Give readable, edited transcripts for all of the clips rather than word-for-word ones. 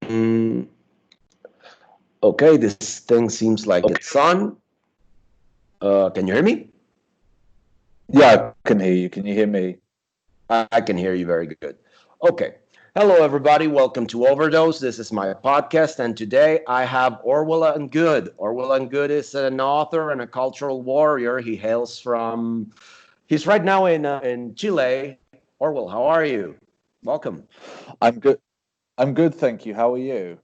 Mm, okay, this thing seems like it's on. Can you hear me? Yeah, I can hear you. Can you hear me? I can hear you very good. Okay. Hello, everybody. Welcome to Overdose. This is my podcast, and today I have OrwellNGoode. OrwellNGoode is an author and a cultural warrior. He's right now in Chile. Orwell, how are you? Welcome. I'm good. I'm good, thank you. How are you?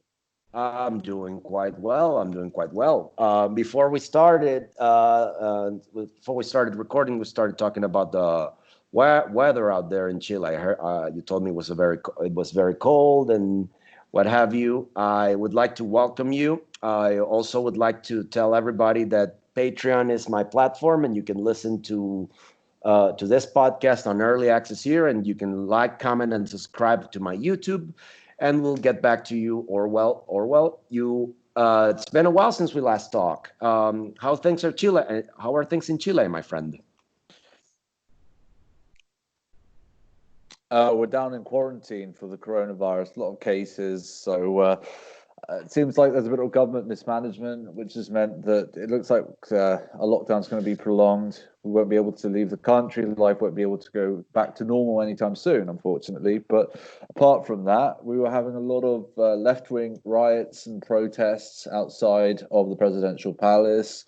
I'm doing quite well. I'm doing quite well. Before we started recording, we started talking about the weather out there in Chile. I heard, you told me it was very cold and what have you. I would like to welcome you. I also would like to tell everybody that Patreon is my platform, and you can listen to this podcast on early access here, and you can like, comment, and subscribe to my YouTube. And we'll get back to you, Orwell. Orwell, you. It's been a while since we last talked. How things are Chile? How are things in Chile, my friend? We're down in quarantine for the coronavirus. A lot of cases, so it seems like there's a bit of government mismanagement, which has meant that it looks like a lockdown is going to be prolonged. We won't be able to leave the country. Life won't be able to go back to normal anytime soon, unfortunately. But apart from that, we were having a lot of left-wing riots and protests outside of the presidential palace.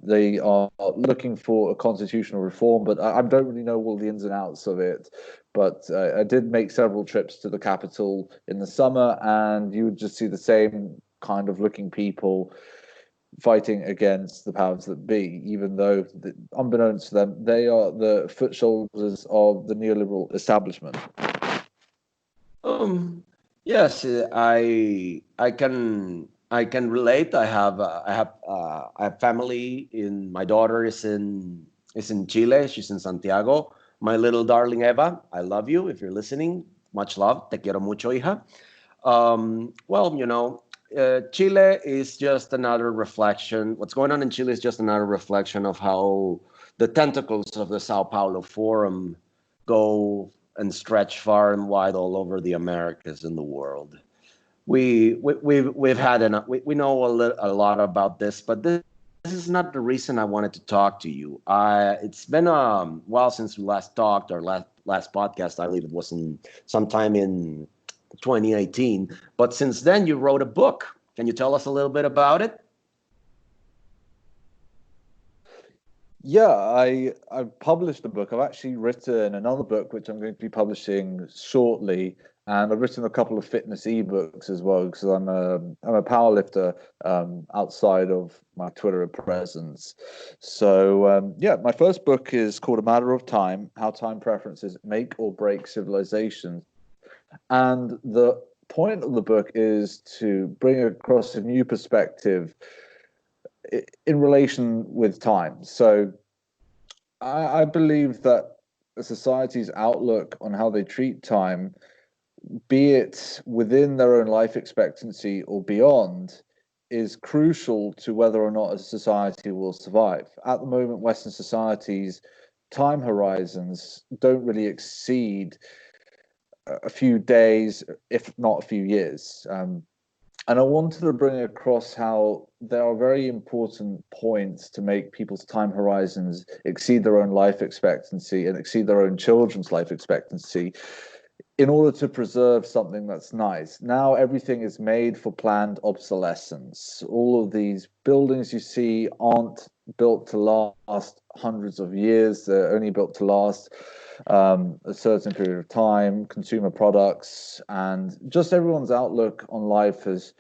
They are looking for a constitutional reform, but I don't really know all the ins and outs of it. But I did make several trips to the capital in the summer, and you would just see the same kind of looking people fighting against the powers that be, even though, unbeknownst to them, they are the foot soldiers of the neoliberal establishment. Um, yes, I can relate. I have family in my daughter is in Chile. She's in Santiago. My little darling Eva, I love you. If you're listening, much love. Te quiero mucho, hija. Chile is just another reflection. What's going on in Chile is just another reflection of how the tentacles of the Sao Paulo Forum go and stretch far and wide all over the Americas and the world. We've had enough. We know a lot about this, but this is not the reason I wanted to talk to you. It's been a while since we last talked, or last podcast. I believe it was in sometime in 2018. But since then, you wrote a book. Can you tell us a little bit about it? Yeah, I published a book. I've actually written another book, which I'm going to be publishing shortly, and I've written a couple of fitness ebooks as well because I'm a powerlifter outside of my Twitter presence. So yeah, my first book is called A Matter of Time: How Time Preferences Make or Break Civilizations, and the point of the book is to bring across a new perspective in relation with time. So I believe that a society's outlook on how they treat time, be it within their own life expectancy or beyond, is crucial to whether or not a society will survive. At the moment, Western societies' time horizons don't really exceed a few days, if not a few years. And I wanted to bring across how there are very important points to make people's time horizons exceed their own life expectancy and exceed their own children's life expectancy in order to preserve something that's nice. Now everything is made for planned obsolescence. All of these buildings you see aren't built to last hundreds of years. They're only built to last a certain period of time, consumer products, and just everyone's outlook on life has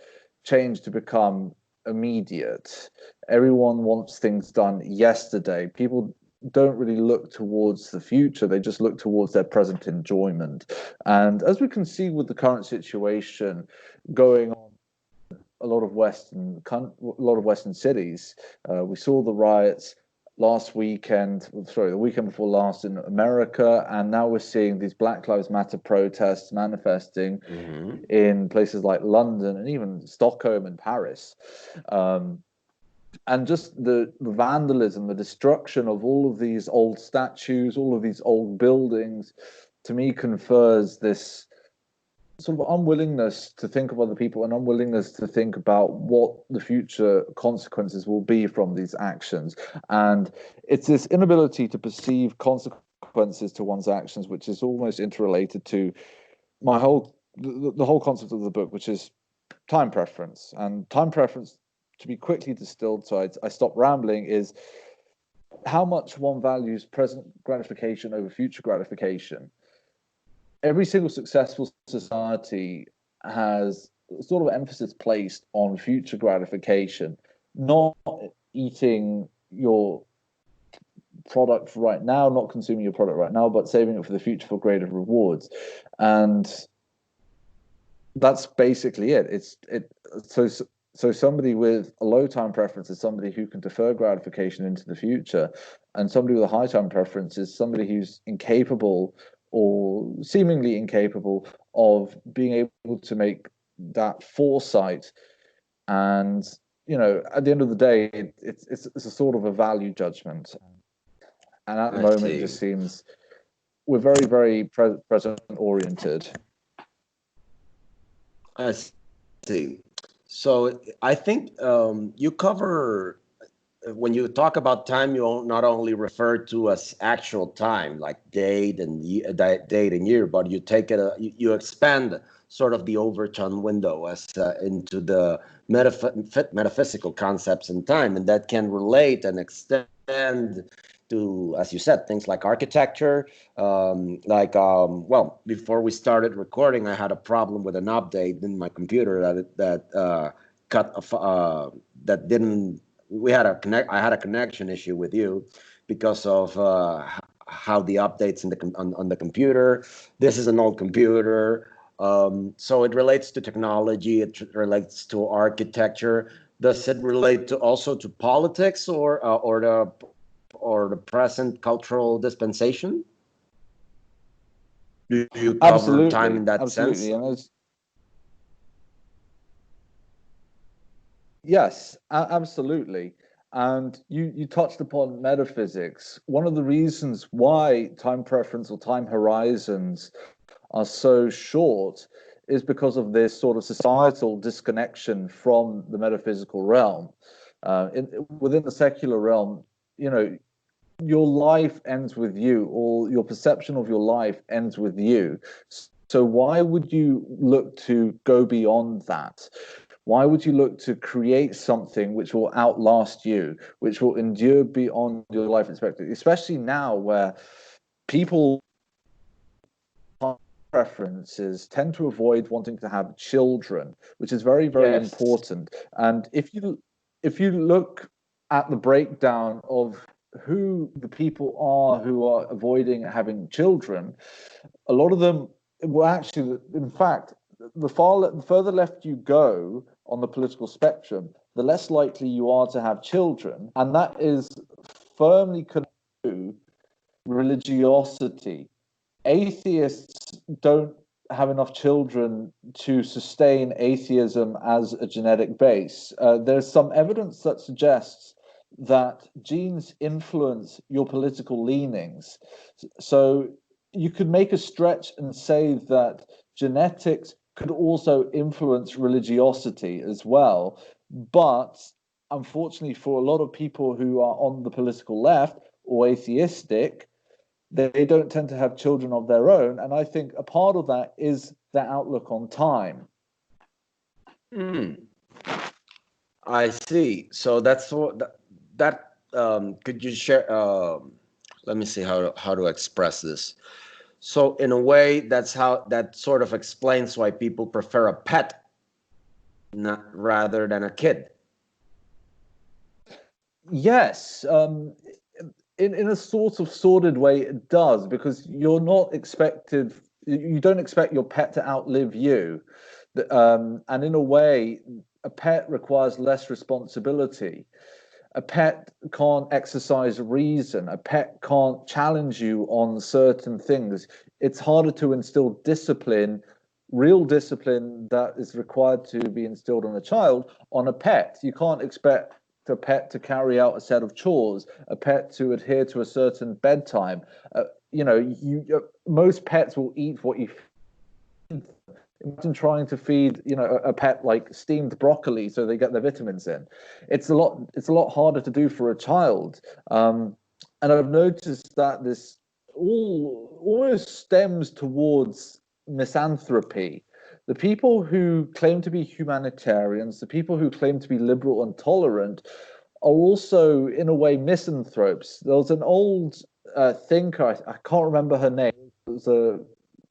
changed to become immediate. Everyone wants things done yesterday. People don't really look towards the future, they just look towards their present enjoyment. And as we can see with the current situation going on a lot of Western cities, we saw the riots the weekend before last in America, and now we're seeing these Black Lives Matter protests manifesting Mm-hmm. in places like London and even Stockholm and Paris. And just the vandalism, the destruction of all of these old statues, all of these old buildings, to me confers this sort of unwillingness to think of other people and unwillingness to think about what the future consequences will be from these actions. And it's this inability to perceive consequences to one's actions, which is almost interrelated to the whole concept of the book, which is time preference. And time preference, to be quickly distilled, so I stop rambling, is how much one values present gratification over future gratification. Every single successful society has sort of emphasis placed on future gratification, not eating your product right now, not consuming your product right now, but saving it for the future for greater rewards. And that's basically it. So somebody with a low time preference is somebody who can defer gratification into the future, and somebody with a high time preference is somebody who's incapable or seemingly incapable of being able to make that foresight. And at the end of the day, it's a sort of a value judgment, and at the moment it just seems we're very, very present oriented. I see. So I think you cover, when you talk about time, you not only refer to as actual time, like date and year, but you take it, you expand sort of the Overton window as into the metaphysical concepts in time, and that can relate and extend to, as you said, things like architecture. Well, before we started recording, I had a problem with an update in my computer that didn't. I had a connection issue with you because of how the updates on the computer. This is an old computer, so it relates to technology. It relates to architecture. Does it relate also to politics or the present cultural dispensation? Do you cover time in that sense? And yes, absolutely. And you touched upon metaphysics. One of the reasons why time preference or time horizons are so short is because of this sort of societal disconnection from the metaphysical realm. Within the secular realm, your life ends with you, or your perception of your life ends with you. So why would you look to go beyond that? Why would you look to create something which will outlast you, which will endure beyond your life expectancy? Especially now, where people preferences tend to avoid wanting to have children, which is very, very important. And if you look at the breakdown of who the people are who are avoiding having children, a lot of them will actually, in fact, the further left you go on the political spectrum, the less likely you are to have children. And that is firmly connected to religiosity. Atheists don't have enough children to sustain atheism as a genetic base. There's some evidence that suggests that genes influence your political leanings. So you could make a stretch and say that genetics could also influence religiosity as well. But unfortunately, for a lot of people who are on the political left or atheistic, they don't tend to have children of their own. And I think a part of that is their outlook on time. I see. So that's what could you share? Let me see how to express this. So in a way, that sort of explains why people prefer a pet rather than a kid. Yes, in a sort of sordid way, it does, because you don't expect your pet to outlive you. And in a way, a pet requires less responsibility. A pet can't exercise reason. A pet can't challenge you on certain things. It's harder to instill discipline, real discipline that is required to be instilled on a child, on a pet. You can't expect a pet to carry out a set of chores, a pet to adhere to a certain bedtime. Most pets will eat what you feed them. Imagine trying to feed, a pet like steamed broccoli so they get their vitamins in. It's a lot harder to do for a child. And I've noticed that this all almost stems towards misanthropy. The people who claim to be humanitarians, the people who claim to be liberal and tolerant, are also, in a way, misanthropes. There was an old thinker, I can't remember her name, it was a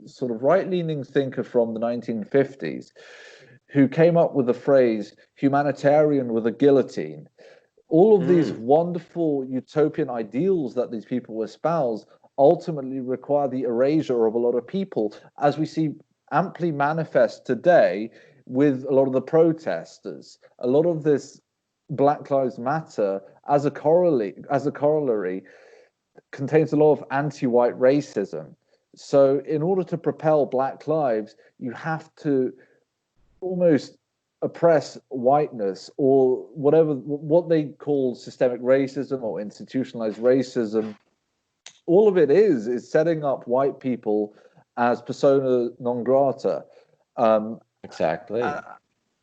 sort of right-leaning thinker from the 1950s, who came up with the phrase humanitarian with a guillotine. All of these wonderful utopian ideals that these people espouse ultimately require the erasure of a lot of people, as we see amply manifest today with a lot of the protesters. A lot of this Black Lives Matter as a corollary contains a lot of anti-white racism. So in order to propel Black lives, you have to almost oppress whiteness, or what they call systemic racism or institutionalized racism. All of it is setting up white people as persona non grata, Exactly.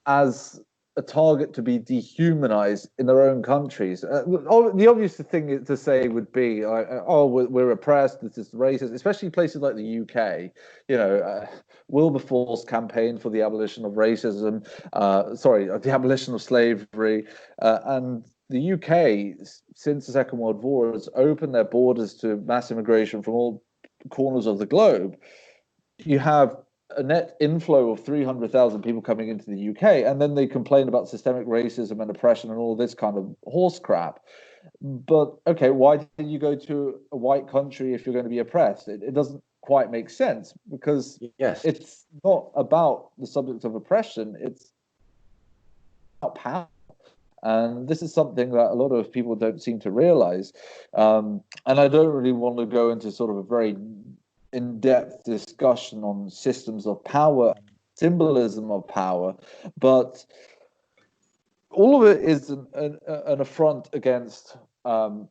as a target to be dehumanized in their own countries. The obvious thing to say would be, "Oh, we're oppressed. This is racist," especially places like the UK. Wilberforce campaign for the abolition of racism. The abolition of slavery, and the UK, since the Second World War, has opened their borders to mass immigration from all corners of the globe. You have a net inflow of 300,000 people coming into the UK, and then they complain about systemic racism and oppression and all this kind of horse crap. But okay, why did you go to a white country if you're going to be oppressed? It doesn't quite make sense, because it's not about the subject of oppression, it's about power. And this is something that a lot of people don't seem to realize. And I don't really want to go into sort of a very in-depth discussion on systems of power, symbolism of power, but all of it is an affront against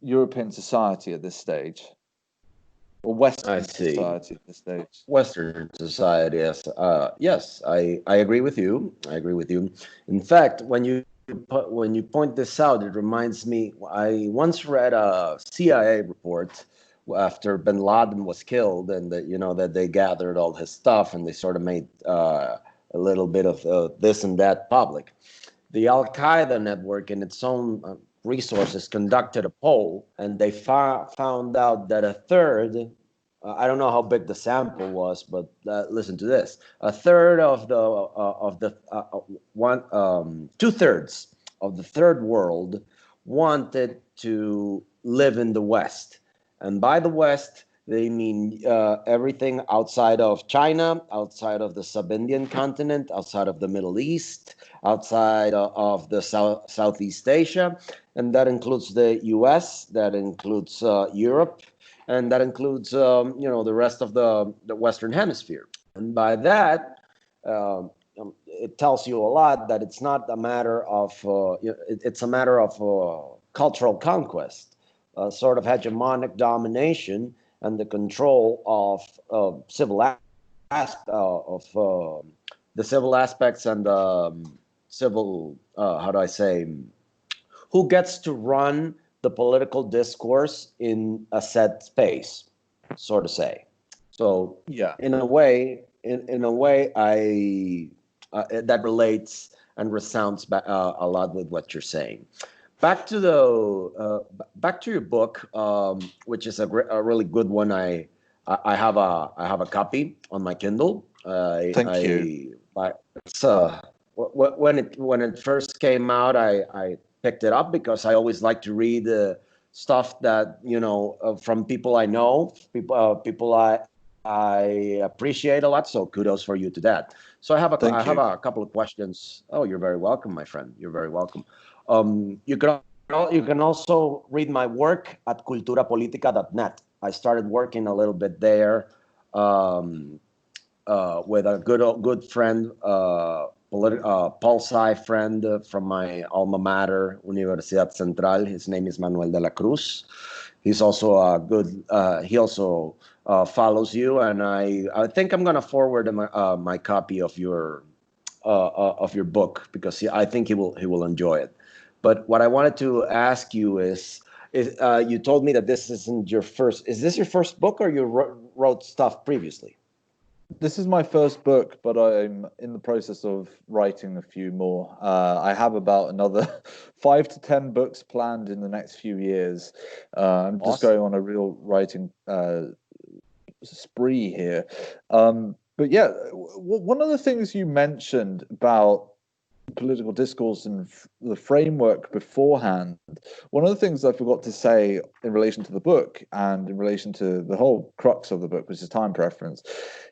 European society at this stage, or Western society at this stage. Western society, yes. Yes, I agree with you. I agree with you. In fact, when you point this out, it reminds me, I once read a CIA report after bin Laden was killed, and that they gathered all his stuff and they sort of made a little bit of this and that public. The Al-Qaeda network, in its own resources, conducted a poll, and they found out that a third, I don't know how big the sample was, but listen to this: a third of the 2/3 of the third world wanted to live in the West. And by the West, they mean everything outside of China, outside of the sub-Indian continent, outside of the Middle East, outside of the Southeast Asia. And that includes the US, that includes Europe, and that includes, the rest of the Western Hemisphere. And by that, it tells you a lot that it's not a matter of, it's a matter of cultural conquest. Sort of hegemonic domination and the control of the civil aspects and civil, who gets to run the political discourse in a set space, so to say. So in a way, that relates and resounds a lot with what you're saying. Back to your book, which is a really good one. I have a copy on my Kindle. Thank you. It's when it first came out, I picked it up because I always like to read stuff that from people I know, people I appreciate a lot. So kudos for you to that. So I have a couple of questions. Oh, you're very welcome, my friend. You're very welcome. You can also read my work at culturapolitica.net. I started working a little bit there with a good friend pol sci friend from my alma mater, Universidad Central. His name is Manuel de la Cruz. He's also a good. He also follows you, and I think I'm gonna forward him my copy of your book because I think he will enjoy it. But what I wanted to ask you is you told me that this isn't your first. Is this your first book, or you wrote stuff previously? This is my first book, but I'm in the process of writing a few more. I have about another 5 to 10 books planned in the next few years. I'm just going on a real writing spree here. But yeah, one of the things you mentioned about political discourse and the framework beforehand, one of the things I forgot to say in relation to the book and in relation to the whole crux of the book, which is time preference,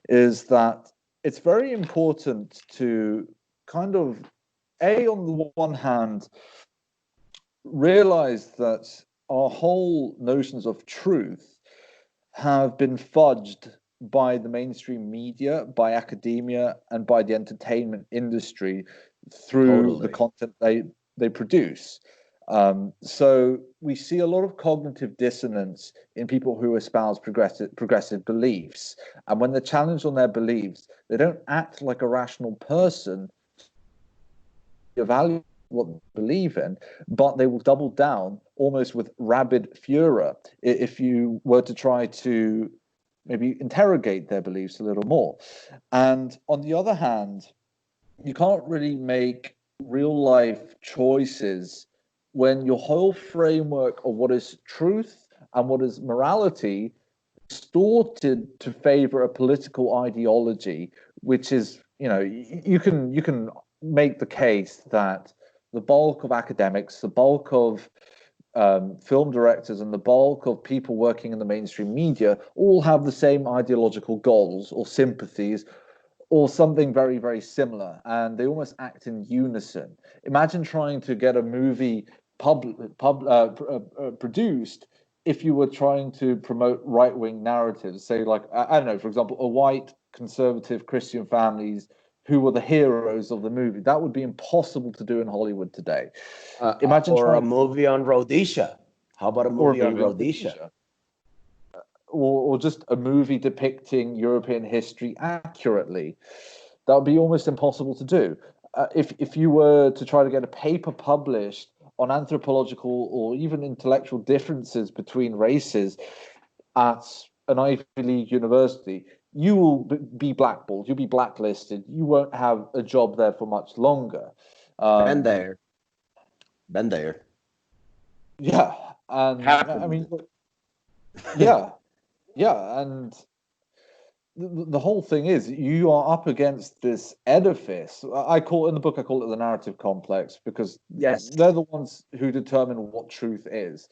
is that it's very important to kind of, on the one hand, realize that our whole notions of truth have been fudged by the mainstream media, by academia, and by the entertainment industry through the content they produce. So we see a lot of cognitive dissonance in people who espouse progressive beliefs. And when they're challenged on their beliefs, they don't act like a rational person, evaluate what they believe in, but they will double down almost with rabid furor if you were to try to maybe interrogate their beliefs a little more. And on the other hand, you can't really make real life choices when your whole framework of what is truth and what is morality distorted to favor a political ideology, which is, you can make the case that the bulk of academics, the bulk of film directors, and the bulk of people working in the mainstream media all have the same ideological goals or sympathies or something very, very similar, and they almost act in unison. Imagine trying to get a movie produced if you were trying to promote right-wing narratives, say, like, I don't know, for example, a white conservative Christian families who were the heroes of the movie. That would be impossible to do in Hollywood today. Imagine a movie on Rhodesia. How about a movie on Rhodesia? Or just a movie depicting European history accurately. That would be almost impossible to do. If you were to try to get a paper published on anthropological or even intellectual differences between races at an Ivy League university, you will be blackballed, you'll be blacklisted, you won't have a job there for much longer. Been there. Yeah, and happened. I mean, yeah, and the whole thing is you are up against this edifice. I call it the narrative complex, because they're the ones who determine what truth is,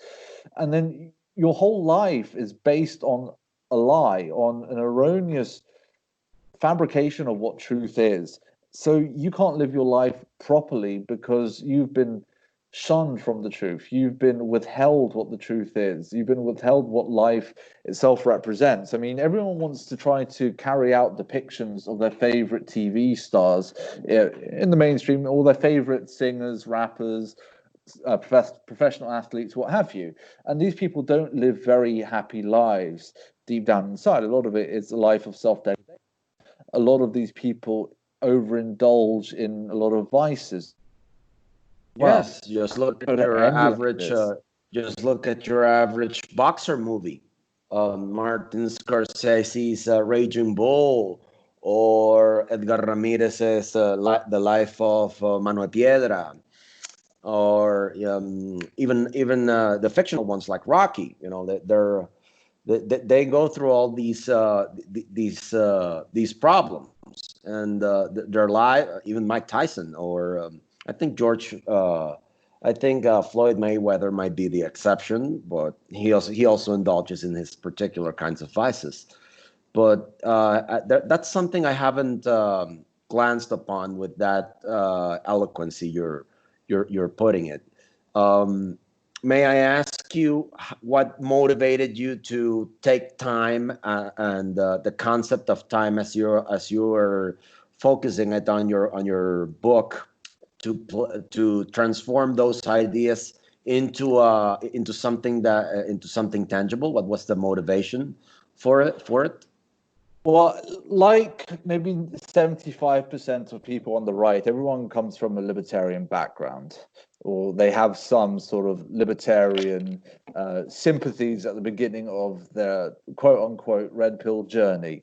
and then your whole life is based on a lie, on an erroneous fabrication of what truth is. So you can't live your life properly because you've been shunned from the truth. You've been withheld what the truth is. You've been withheld what life itself represents. I mean, everyone wants to try to carry out depictions of their favorite TV stars in the mainstream, all their favorite singers, rappers, professional athletes, what have you. And these people don't live very happy lives deep down inside. A lot of it is a life of self-degradation. A lot of these people overindulge in a lot of vices. Yes, just look at your average. Just look at your average boxer movie, Martin Scorsese's Raging Bull, or Edgar Ramirez's The Life of Mano Piedra, or even the fictional ones like Rocky. They go through all these problems, and their life. Even Mike Tyson, or I think Floyd Mayweather might be the exception, but he also indulges in his particular kinds of vices. But that's something I haven't glanced upon with that eloquency you're putting it. May I ask you what motivated you to take time and the concept of time as you were focusing it on your book to transform those ideas into something tangible? What was the motivation for it? Well, like maybe 75% of people on the right, everyone comes from a libertarian background, or they have some sort of libertarian sympathies at the beginning of their quote unquote red pill journey.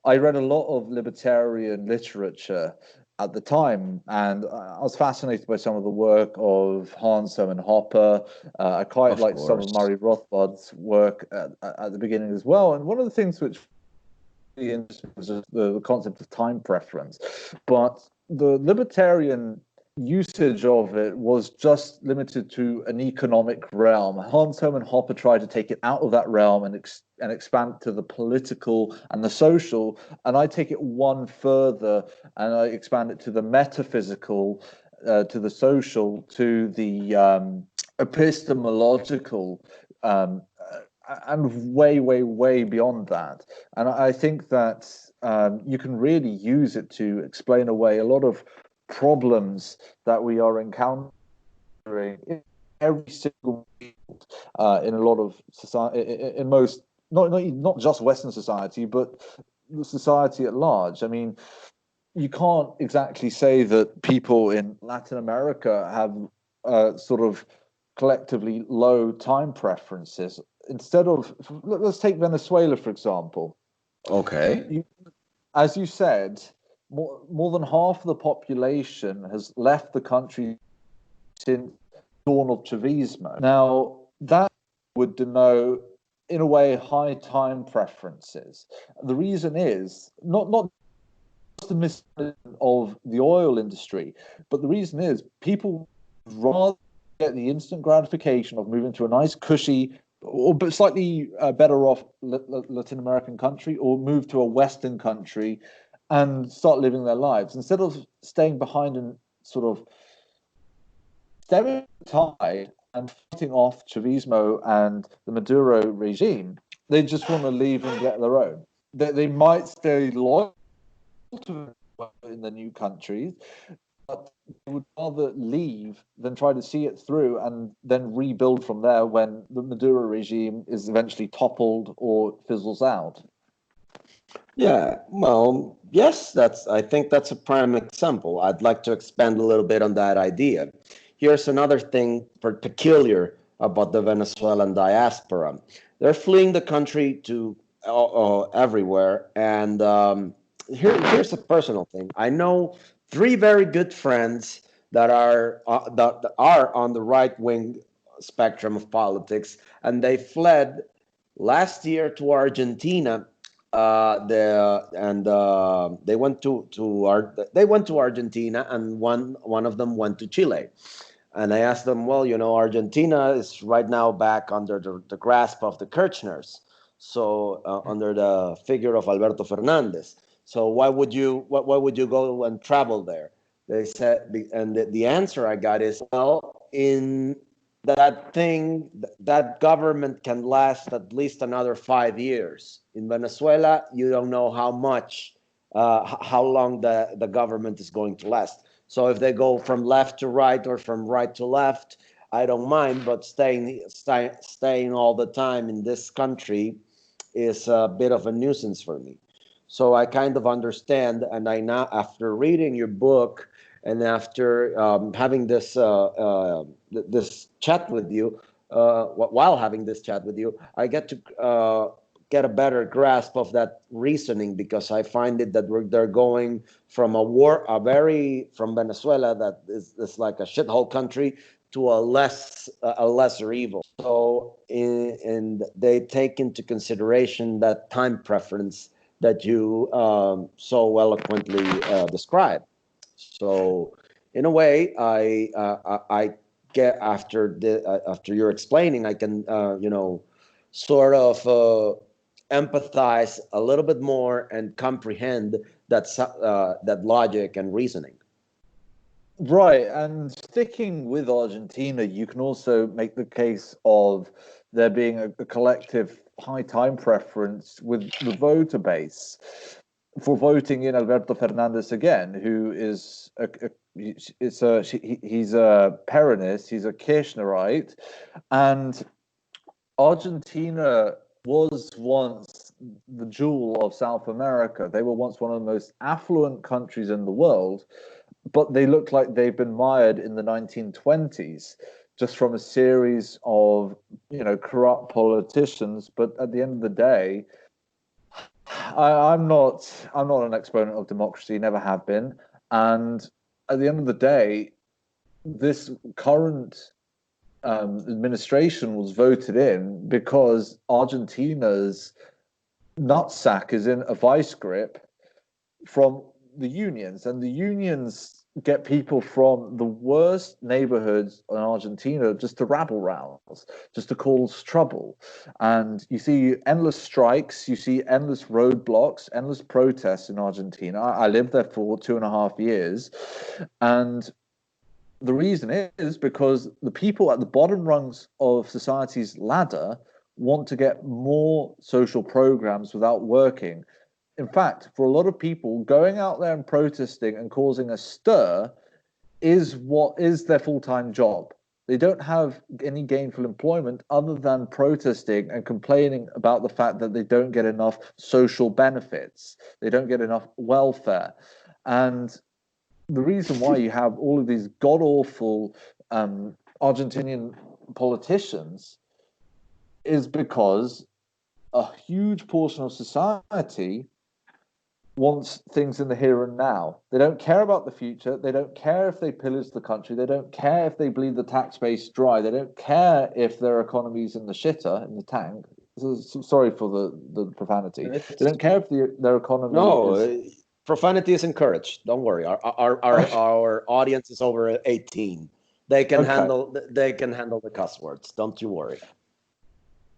I read a lot of libertarian literature at the time, and I was fascinated by some of the work of Hanso and Hopper. I quite liked some of Murray Rothbard's work at the beginning as well. And one of the things which was the concept of time preference, but the libertarian usage of it was just limited to an economic realm. Hanso and Hopper tried to take it out of that realm and expand to the political and the social, and I take it one further and I expand it to the metaphysical, to the social, to the epistemological, and way beyond that. And I think that you can really use it to explain away a lot of problems that we are encountering in every single field, in a lot of society, in most, not just Western society, but the society at large. I mean, you can't exactly say that people in Latin America have sort of collectively low time preferences. Instead of, let's take Venezuela, for example. Okay. As you said, more than half of the population has left the country since dawn of Chavismo. Now, that would denote, in a way, high time preferences. The reason is not just the mismanagement of the oil industry, but the reason is people rather get the instant gratification of moving to a nice, cushy, or but slightly better off Latin American country, or move to a Western country and start living their lives instead of staying behind and sort of stemming the tide and fighting off Chavismo and the Maduro regime. They just want to leave and get their own. They might stay loyal to in the new countries, but they would rather leave than try to see it through and then rebuild from there when the Maduro regime is eventually toppled or fizzles out. Yeah, well, yes, I think that's a prime example. I'd like to expand a little bit on that idea. Here's another thing peculiar about the Venezuelan diaspora. They're fleeing the country to everywhere, and here's a personal thing. I know 3 very good friends that are on the right wing spectrum of politics, and they fled last year to Argentina. They went to Argentina, and one of them went to Chile. And I asked them, well, Argentina is right now back under the grasp of the Kirchners, so under the figure of Alberto Fernandez. So why would you go and travel there? They said, and the answer I got is, well, in that government can last at least another 5 years. In Venezuela, you don't know how long the government is going to last. So if they go from left to right or from right to left, I don't mind, but staying all the time in this country is a bit of a nuisance for me. So I kind of understand, and I now, after reading your book and after having this this chat with you, while having this chat with you, I get to get a better grasp of that reasoning, because I find it that they're going from from Venezuela that is like a shithole country to a lesser evil. So and they take into consideration that time preference that you so eloquently described. So in a way, I get after you're explaining, I can sort of empathize a little bit more and comprehend that logic and reasoning. Right, and sticking with Argentina, you can also make the case of there being a collective high time preference with the voter base. for voting in Alberto Fernandez again, who is he's a Peronist, he's a Kirchnerite, and Argentina was once the jewel of South America. They were once one of the most affluent countries in the world, but they look like they've been mired in the 1920s, just from a series of corrupt politicians. But at the end of the day, I'm not an exponent of democracy, never have been. And at the end of the day, this current administration was voted in because Argentina's nutsack is in a vice grip from the unions, and the unions get people from the worst neighborhoods in Argentina just to rabble rouse, just to cause trouble. And you see endless strikes, you see endless roadblocks, endless protests in Argentina. I lived there for 2.5 years, and the reason is because the people at the bottom rungs of society's ladder want to get more social programs without working. In fact, for a lot of people, going out there and protesting and causing a stir is what is their full-time job. They don't have any gainful employment other than protesting and complaining about the fact that they don't get enough social benefits. They don't get enough welfare. And the reason why you have all of these god-awful Argentinian politicians is because a huge portion of society wants things in the here and now. They don't care about the future. They don't care if they pillage the country. They don't care if they bleed the tax base dry. They don't care if their economy's in the shitter, in the tank. Sorry for the profanity. They don't care if their economy is... Profanity is encouraged. Don't worry. Our audience is over 18. They can handle the cuss words. Don't you worry.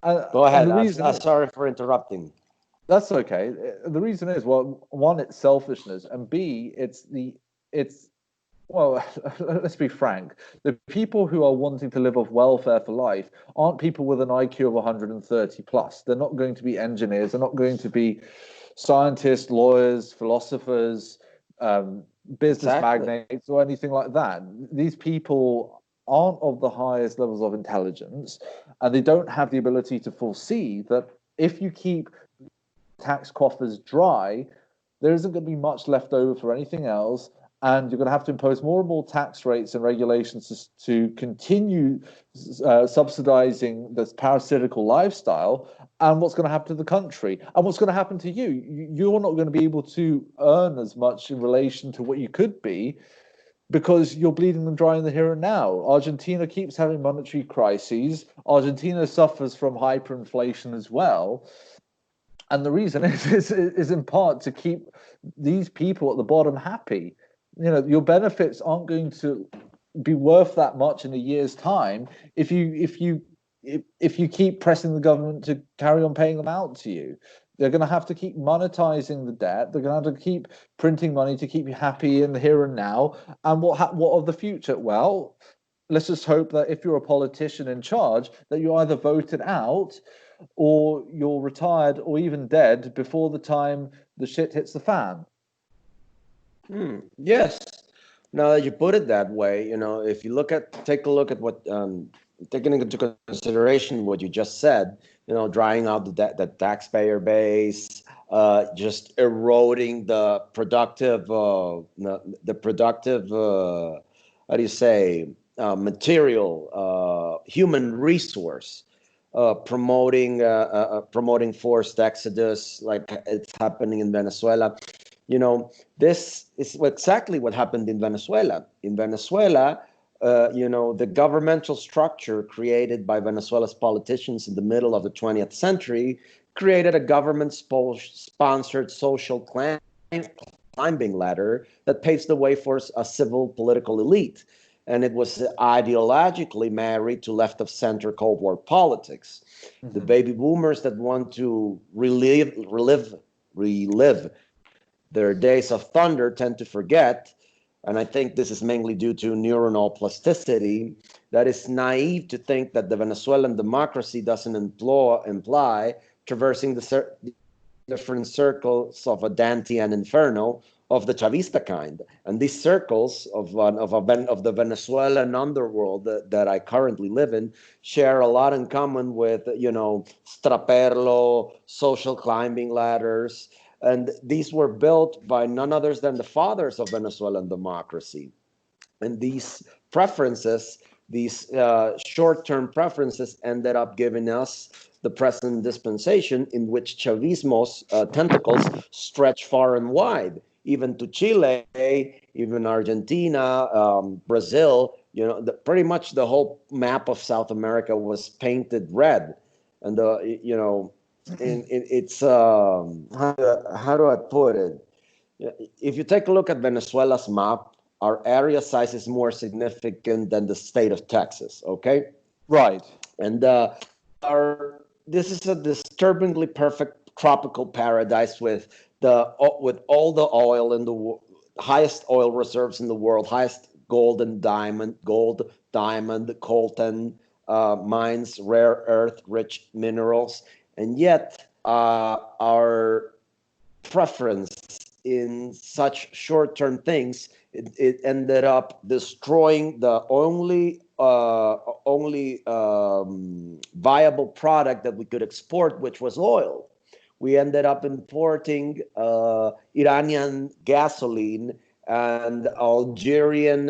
Go ahead. I'm sorry for interrupting. That's okay. The reason is, well, one, it's selfishness, and B, well, let's be frank. The people who are wanting to live off welfare for life aren't people with an IQ of 130 plus. They're not going to be engineers. They're not going to be scientists, lawyers, philosophers, business magnates, or anything like that. These people aren't of the highest levels of intelligence, and they don't have the ability to foresee that if you keep tax coffers dry, there isn't going to be much left over for anything else, and you're going to have to impose more and more tax rates and regulations to continue subsidizing this parasitical lifestyle. And what's going to happen to the country? And what's going to happen to you? You're not going to be able to earn as much in relation to what you could be because you're bleeding them dry in the here and now. Argentina keeps having monetary crises. Argentina suffers from hyperinflation as well. And the reason is in part to keep these people at the bottom happy. Your benefits aren't going to be worth that much in a year's time if you keep pressing the government to carry on paying them out to you. They're going to have to keep monetizing the debt. They're going to have to keep printing money to keep you happy in the here and now. And what of the future? Well, let's just hope that if you're a politician in charge, that you're either voted out or you're retired or even dead before the time the shit hits the fan. Yes. Now that you put it that way, if you take a look at what, taking into consideration what you just said, drying out the taxpayer base, just eroding the productive, how do you say, material, human resource. Promoting forced exodus like it's happening in Venezuela. This is exactly what happened in Venezuela. In Venezuela, the governmental structure created by Venezuela's politicians in the middle of the 20th century created a government-sponsored social climbing ladder that paves the way for a civil political elite. And it was ideologically married to left-of-center Cold War politics. Mm-hmm. The baby boomers that want to relive their days of thunder tend to forget, and I think this is mainly due to neuronal plasticity, that it's naive to think that the Venezuelan democracy doesn't imply traversing the different circles of a Dante and Inferno of the Chavista kind. And these circles of the Venezuelan underworld that I currently live in share a lot in common with, straperlo, social climbing ladders. And these were built by none others than the fathers of Venezuelan democracy. And these preferences, these short-term preferences, ended up giving us the present dispensation in which Chavismo's tentacles stretch far and wide, even to Chile, even Argentina, Brazil. Pretty much the whole map of South America was painted red, and it's how do I put it? If you take a look at Venezuela's map, our area size is more significant than the state of Texas. Okay, right, and this is a disturbingly perfect tropical paradise with all the oil in the highest oil reserves in the world, highest gold, diamond, coltan mines, rare earth, rich minerals, and yet our preference in such short-term things, it ended up destroying the only viable product that we could export, which was oil. We ended up importing Iranian gasoline and Algerian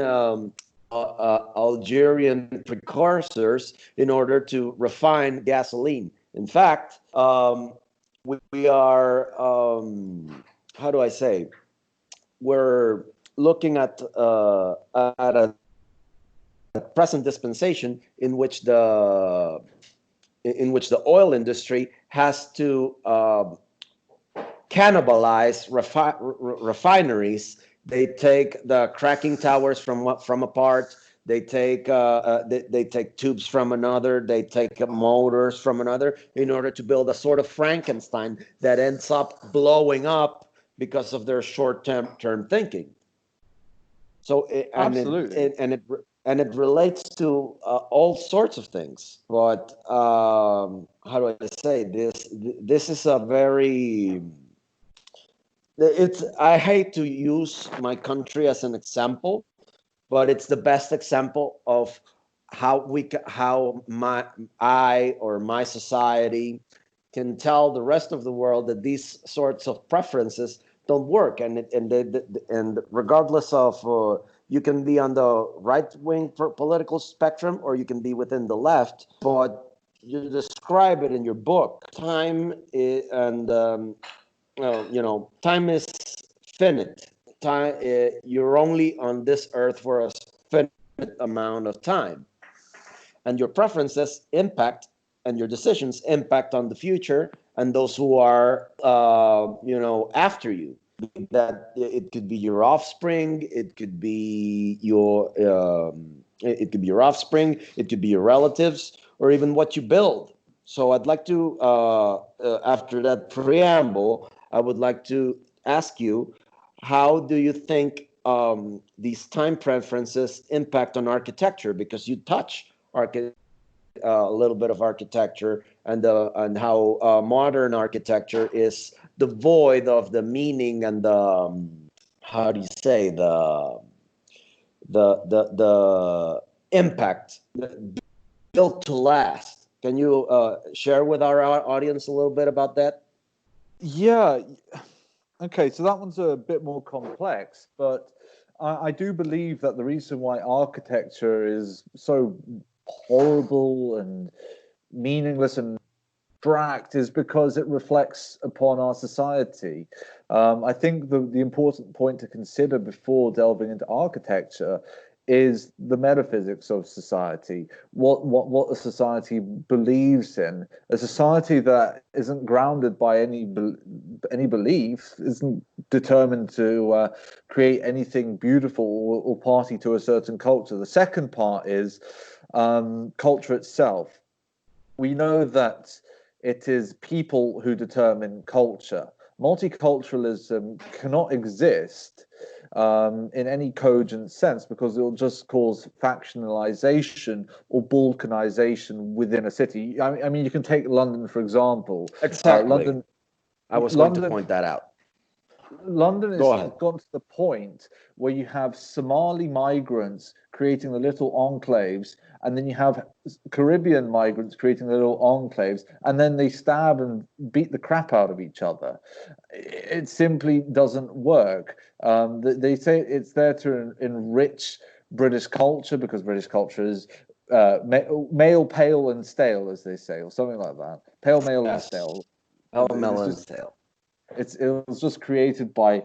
precursors in order to refine gasoline. In fact, we are, how do I say, we're looking at a present dispensation in which the oil industry has to cannibalize refineries. They take the cracking towers from a part. They take tubes from another. They take motors from another in order to build a sort of Frankenstein that ends up blowing up because of their short-term thinking. So absolutely, and it relates to all sorts of things. But how do I say this? This is a very. I hate to use my country as an example, but it's the best example of how my society can tell the rest of the world that these sorts of preferences don't work, and regardless of you can be on the right wing political spectrum or you can be within the left, but you describe it in your book. Time time is finite. Time, you're only on this earth for a finite amount of time, and your preferences impact, and your decisions impact on the future and those who are, after you. That it could be your offspring, it could be your offspring, it could be your relatives, or even what you build. So I'd like to, after that preamble, I would like to ask you, how do you think these time preferences impact on architecture? Because you touch a little bit of architecture and how modern architecture is devoid of the meaning and the how do you say the impact built to last. Can you share with our audience a little bit about that? Yeah. Okay, so that one's a bit more complex, but I do believe that the reason why architecture is so horrible and meaningless and abstract is because it reflects upon our society. I think the important point to consider before delving into architecture is the metaphysics of society, what a society believes in. A society that isn't grounded by any belief isn't determined to create anything beautiful or party to a certain culture. The second part is culture itself. We know that it is people who determine culture. Multiculturalism cannot exist in any cogent sense because it will just cause factionalization or balkanization within a city. I mean, you can take London, for example. Exactly. I was going to London point that out. London Go has ahead. gone to the point where you have Somali migrants creating the little enclaves, and then you have Caribbean migrants creating the little enclaves, and then they stab and beat the crap out of each other. It simply doesn't work. They say it's there to enrich British culture, because British culture is male, pale, and stale, as they say, or something like that. Pale, male, and Yes. stale. Hell, And it's melon just sale. it was just created by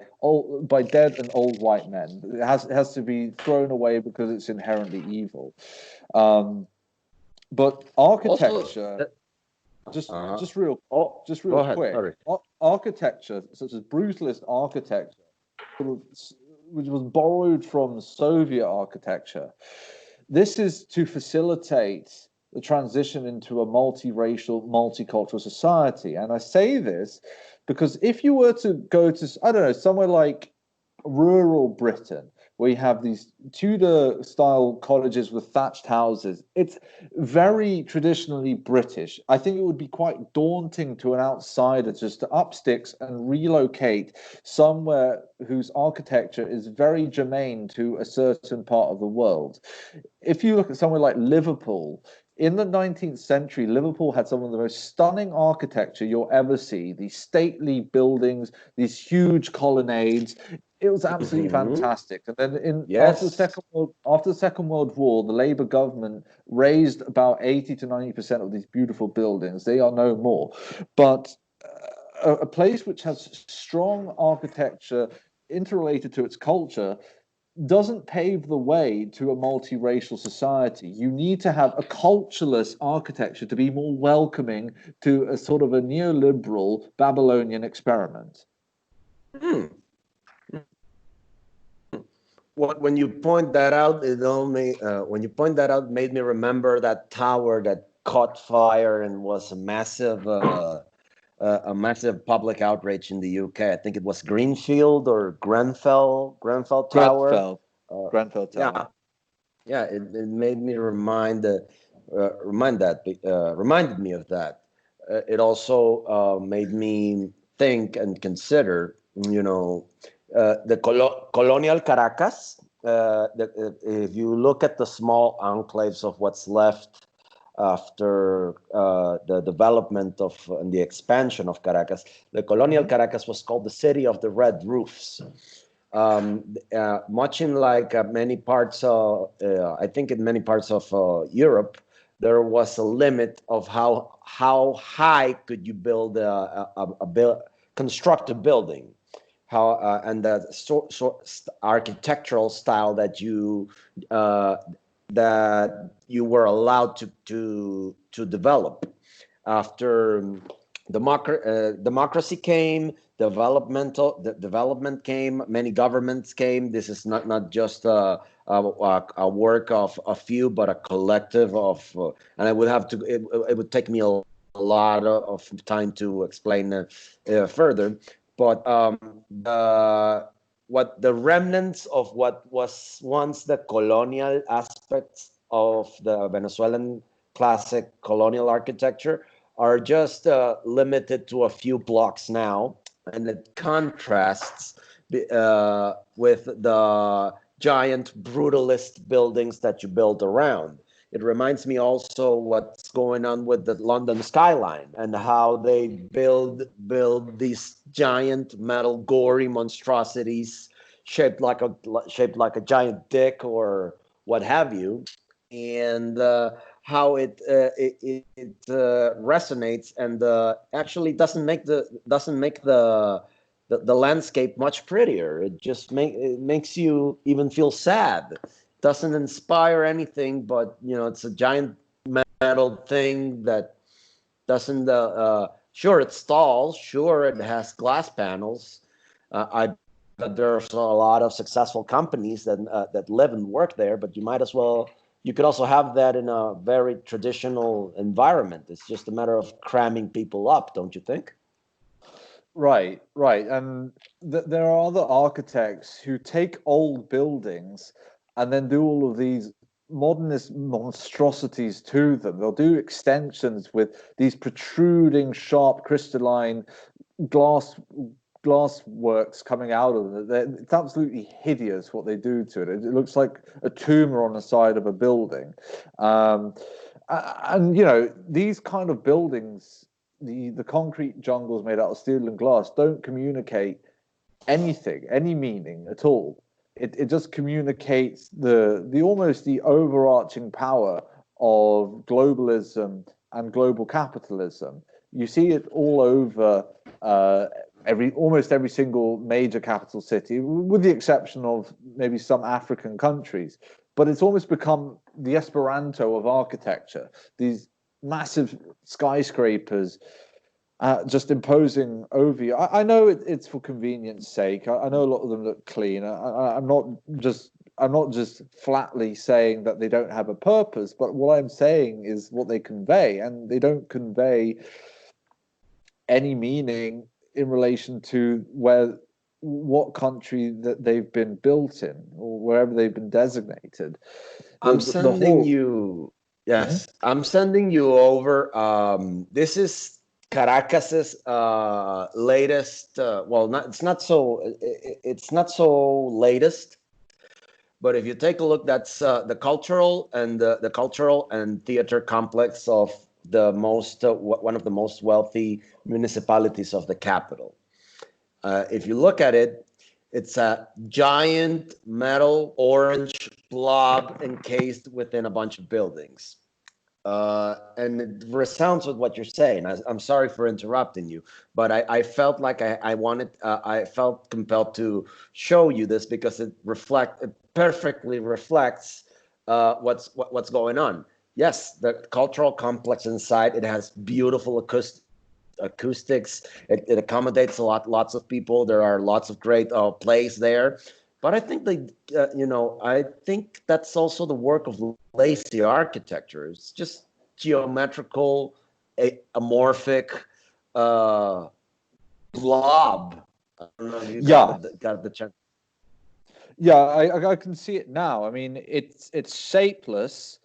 dead and old white men. It has to be thrown away because it's inherently evil. But architecture, Also, uh-huh. just Oh, go real ahead. quick, Sorry. architecture such as brutalist architecture, which was borrowed from Soviet architecture. This is to facilitate the transition into a multiracial, multicultural society. And I say this because if you were to go to, I don't know, somewhere like rural Britain, where you have these Tudor style cottages with thatched houses, it's very traditionally British. I think it would be quite daunting to an outsider just to up sticks and relocate somewhere whose architecture is very germane to a certain part of the world. If you look at somewhere like Liverpool, in the 19th century, Liverpool had some of the most stunning architecture you'll ever see. These stately buildings, these huge colonnades. It was absolutely fantastic. And then Yes. after the Second World War, the Labour government razed about 80 to 90% of these beautiful buildings. They are no more. But a place which has strong architecture interrelated to its culture doesn't pave the way to a multiracial society. You need to have a cultureless architecture to be more welcoming to a sort of a neoliberal Babylonian experiment. Hmm. When you point that out, when you point that out, made me remember that tower that caught fire and was a massive public outrage in the UK. I think it was Greenfield or Grenfell Tower. Grenfell, Uh, Grenfell Tower. yeah, yeah. It made me reminded me of that. It also made me think and consider, the colonial Caracas. If you look at the small enclaves of what's left after the development of and the expansion of Caracas, the colonial Caracas was called the city of the red roofs. Much in like many parts of, I think in many parts of Europe, there was a limit of how high could you build construct a building, how and the architectural style uh, that you were allowed to develop. After democracy came, development came, many governments came. This is not just a work of a few, but a collective of, and I would have to, it would take me a lot of time to explain further. But what the remnants of what was once the colonial aspects of the Venezuelan classic colonial architecture are just limited to a few blocks now, and it contrasts with the giant brutalist buildings that you build around. It reminds me also what's going on with the London skyline and how they build these giant metal gory monstrosities shaped like a giant dick or what have you, and how it resonates and actually doesn't make the landscape much prettier. It makes you even feel sad. Doesn't inspire anything, but it's a giant metal thing that doesn't. Sure, it stalls. Sure, it has glass panels. I bet there's a lot of successful companies that live and work there, but you might as well. You could also have that in a very traditional environment. It's just a matter of cramming people up, don't you think? Right, right. And there are other architects who take old buildings and then do all of these modernist monstrosities to them. They'll do extensions with these protruding, sharp, crystalline glass works coming out of it. It's absolutely hideous what they do to it. It looks like a tumor on the side of a building. And you know, these kind of buildings, the concrete jungles made out of steel and glass, don't communicate anything, any meaning at all. It just communicates the almost the overarching power of globalism and global capitalism. You see it all over almost every single major capital city, with the exception of maybe some African countries. But it's almost become the Esperanto of architecture. These massive skyscrapers just imposing over you. I know it's for convenience sake. I know a lot of them look clean. I'm not just flatly saying that they don't have a purpose, but what I'm saying is what they convey, and they don't convey any meaning in relation to what country that they've been built in or wherever they've been designated. I'm sending you. Yes, I'm sending you over. This is Caracas's latest. It's not so latest. But if you take a look, that's the cultural and theater complex of the most one of the most wealthy municipalities of the capital. If you look at it, it's a giant metal orange blob encased within a bunch of buildings. And it resounds with what you're saying. I'm sorry for interrupting you, but I felt like I felt compelled to show you this because it perfectly reflects what's going on. Yes, the cultural complex inside, it has beautiful acoustics. It accommodates lots of people. There are lots of great plays there. But I think I think that's also the work of lazy architecture. It's just geometrical, amorphic blob. I don't know if you got the chance. Yeah, I can see it now. I mean, it's shapeless.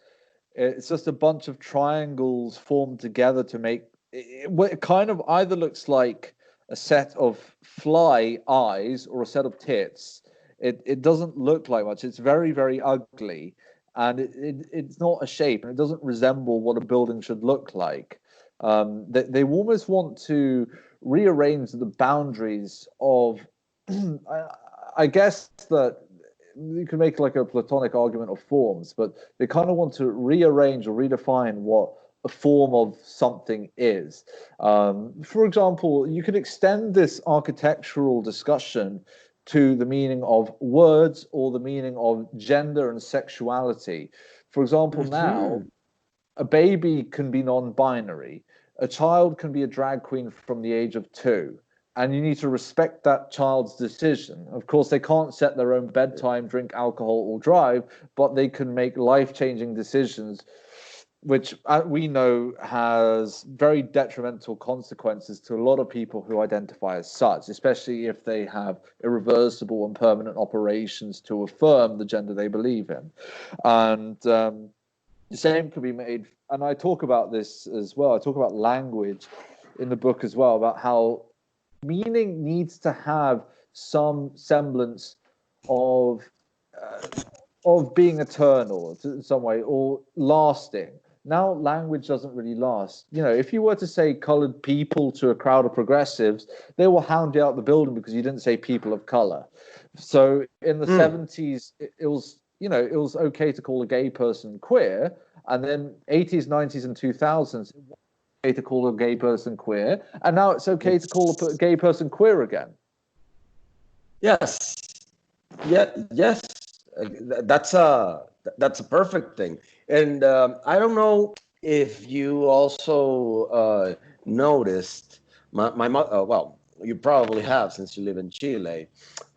It's just a bunch of triangles formed together to make it kind of either looks like a set of fly eyes or a set of tits. It doesn't look like much. It's very, very ugly, and it's not a shape, and it doesn't resemble what a building should look like. They almost want to rearrange the boundaries of. I guess that you can make like a Platonic argument of forms, but they kind of want to rearrange or redefine what a form of something is. For example, you could extend this architectural discussion to the meaning of words or the meaning of gender and sexuality. For example, now a baby can be non-binary. A child can be a drag queen from the age of 2. And you need to respect that child's decision. Of course, they can't set their own bedtime, drink alcohol, or drive, but they can make life-changing decisions, which we know has very detrimental consequences to a lot of people who identify as such, especially if they have irreversible and permanent operations to affirm the gender they believe in. And the same could be made, and I talk about this as well. I talk about language in the book as well, about how meaning needs to have some semblance of being eternal in some way or lasting. Now, language doesn't really last. You know, if you were to say colored people to a crowd of progressives, they will hound you out the building because you didn't say people of color. So in the 70s, it was okay to call a gay person queer, and then 80s, 90s, and 2000s. To call a gay person queer, and now it's okay to call a gay person queer again. Yes, yes, that's a perfect thing. And I don't know if you also noticed my mother. Well, you probably have since you live in Chile,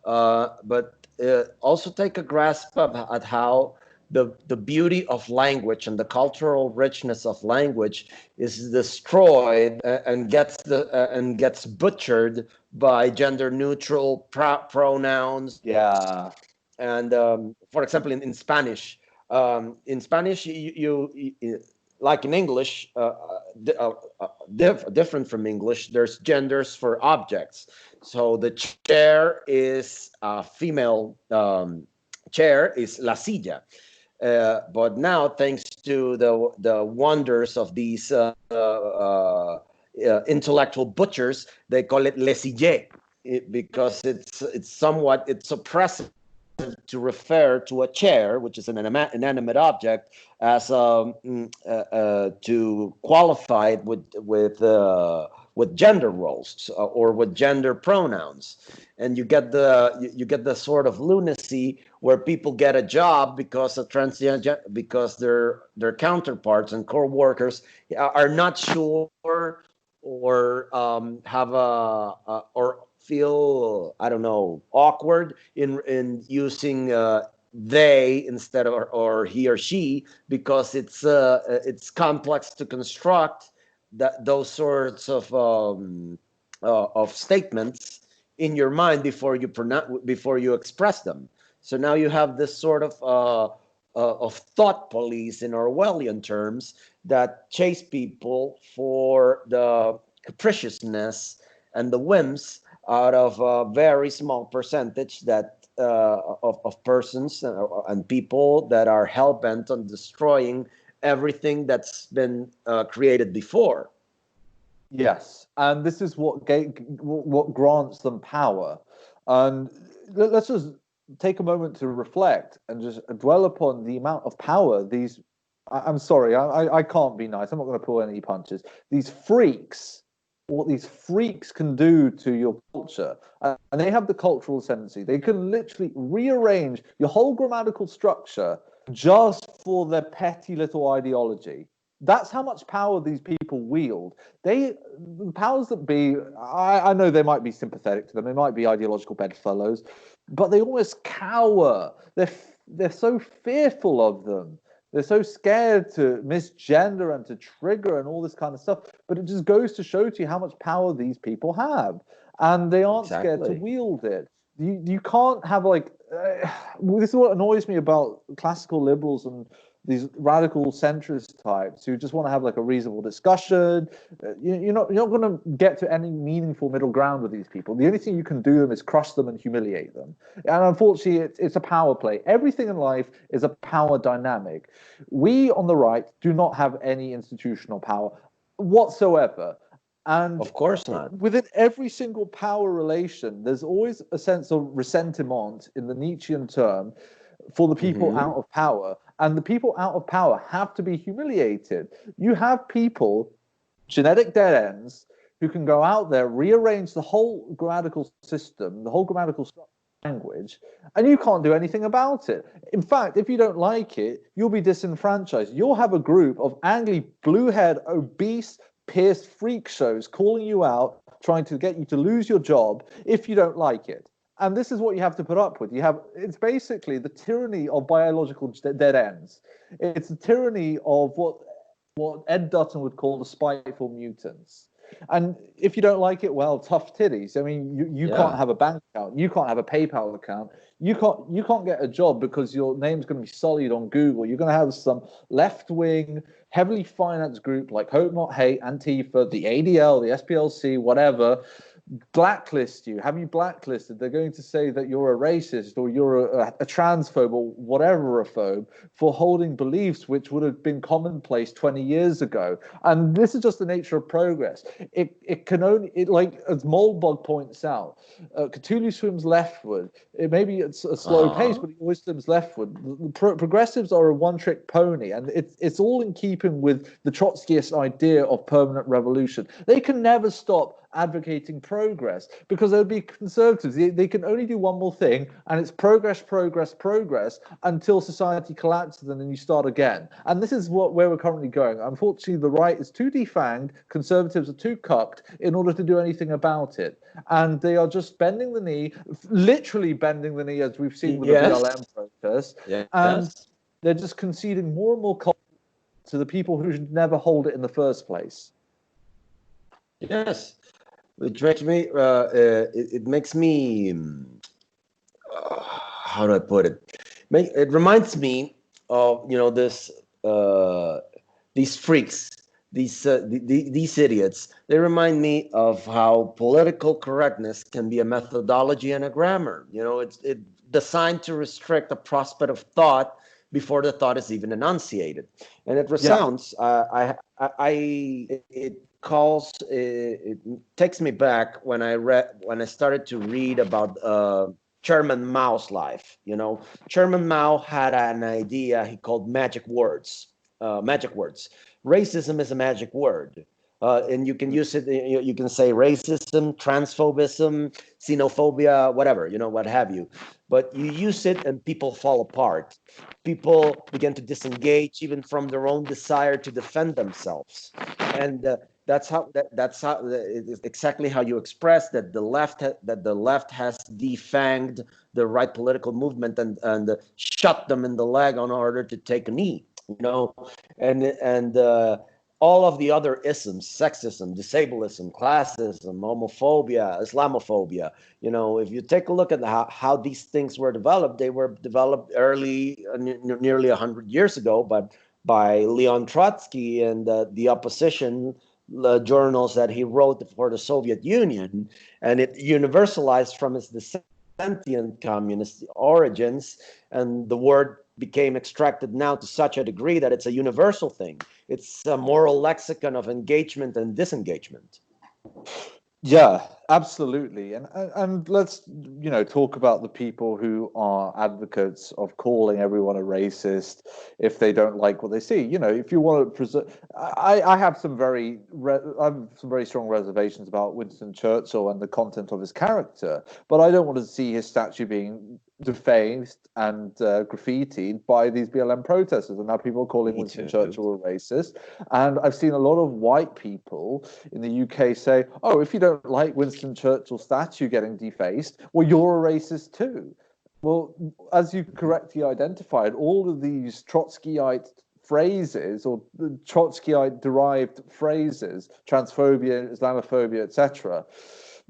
but also take a grasp at how the beauty of language and the cultural richness of language is destroyed and gets butchered by gender neutral pronouns. Yeah. And for example, in Spanish, you like in English, different from English. There's genders for objects. So the chair is a female chair, is la silla. But now, thanks to the wonders of these intellectual butchers, they call it le sillé, because it's oppressive to refer to a chair, which is an inanimate object, as to qualify it with gender roles or with gender pronouns, and you get the sort of lunacy where people get a job because because their counterparts and co-workers are not sure or have or feel, I don't know, awkward in using they instead of or he or she, because it's complex to construct those sorts of statements in your mind before you express them. So now you have this sort of thought police in Orwellian terms that chase people for the capriciousness and the whims out of a very small percentage of persons and people that are hell-bent on destroying everything that's been created before. Yes, and this is what grants them power. And let's just take a moment to reflect and just dwell upon the amount of power these. I'm sorry, I can't be nice. I'm not going to pull any punches. These freaks, what these freaks can do to your culture, and they have the cultural ascendancy. They can literally rearrange your whole grammatical structure just for their petty little ideology. That's how much power these people wield. The powers that be, I know they might be sympathetic to them. They might be ideological bedfellows, but they almost cower. They're so fearful of them. They're so scared to misgender and to trigger and all this kind of stuff. But it just goes to show to you how much power these people have. And they aren't scared to wield it. You can't have this is what annoys me about classical liberals and these radical centrist types who just want to have like a reasonable discussion. You're not going to get to any meaningful middle ground with these people. The only thing you can do them is crush them and humiliate them. And unfortunately, it's a power play. Everything in life is a power dynamic. We on the right do not have any institutional power whatsoever. And of course not. Within every single power relation, there's always a sense of ressentiment in the Nietzschean term for the people out of power. And the people out of power have to be humiliated. You have people, genetic dead ends, who can go out there, rearrange the whole grammatical system, the whole grammatical language, and you can't do anything about it. In fact, if you don't like it, you'll be disenfranchised. You'll have a group of angry, blue-haired, obese, pierced freak shows calling you out, trying to get you to lose your job if you don't like it. And this is what you have to put up with. It's basically the tyranny of biological dead ends. It's the tyranny of what Ed Dutton would call the spiteful mutants. And if you don't like it, well, tough titties. I mean, you can't have a bank account. You can't have a PayPal account. You can't get a job because your name's going to be sullied on Google. You're going to have some left-wing, heavily financed group like Hope Not Hate, Antifa, the ADL, the SPLC, whatever, blacklist you, have you blacklisted. They're going to say that you're a racist or you're a transphobe or whatever a phobe for holding beliefs which would have been commonplace 20 years ago. And this is just the nature of progress. It can only, like as Moldbug points out, Cthulhu swims leftward. Maybe it's a slow pace, but he always swims leftward. Progressives are a one-trick pony, and it's all in keeping with the Trotskyist idea of permanent revolution. They can never stop advocating progress because they'll be conservatives. They can only do one more thing, and it's progress until society collapses and then you start again. And this is where we're currently going. Unfortunately, the right is too defanged, conservatives are too cucked in order to do anything about it. And they are just bending the knee, literally bending the knee, as we've seen with the BLM protest. And they're just conceding more and more to the people who should never hold it in the first place. Yes. Which makes me, it makes me, how do I put it? It reminds me of, this, these freaks these idiots, they remind me of how political correctness can be a methodology and a grammar. You know, it's designed to restrict the prospect of thought before the thought is even enunciated, and it resounds. Yeah. It takes me back when I started to read about Chairman Mao's life. You know, Chairman Mao had an idea he called magic words. Magic words. Racism is a magic word. And you can use it, you can say racism, transphobism, xenophobia, whatever, you know, what have you. But you use it and people fall apart. People begin to disengage even from their own desire to defend themselves. And that's exactly how you express that the left has defanged the right political movement and shot them in the leg in order to take a knee. You know, and all of the other isms, sexism, disableism, classism, homophobia, Islamophobia. You know, if you take a look at how these things were developed, they were developed early, nearly 100 years ago, but by Leon Trotsky and the opposition journals that he wrote for the Soviet Union, and it universalized from its dissentient communist origins, and the word became extracted now to such a degree that it's a universal thing. It's a moral lexicon of engagement and disengagement. Yeah, absolutely. And let's, you know, talk about the people who are advocates of calling everyone a racist if they don't like what they see. You know, if you want to preserve, I have some very strong reservations about Winston Churchill and the content of his character, but I don't want to see his statue being defaced and graffitied by these BLM protesters, and now people are calling Winston Churchill a racist. And I've seen a lot of white people in the UK say, oh, if you don't like Winston Churchill's statue getting defaced, well, you're a racist too. Well, as you correctly identified, all of these Trotskyite phrases or Trotskyite derived phrases, transphobia, Islamophobia, etc.,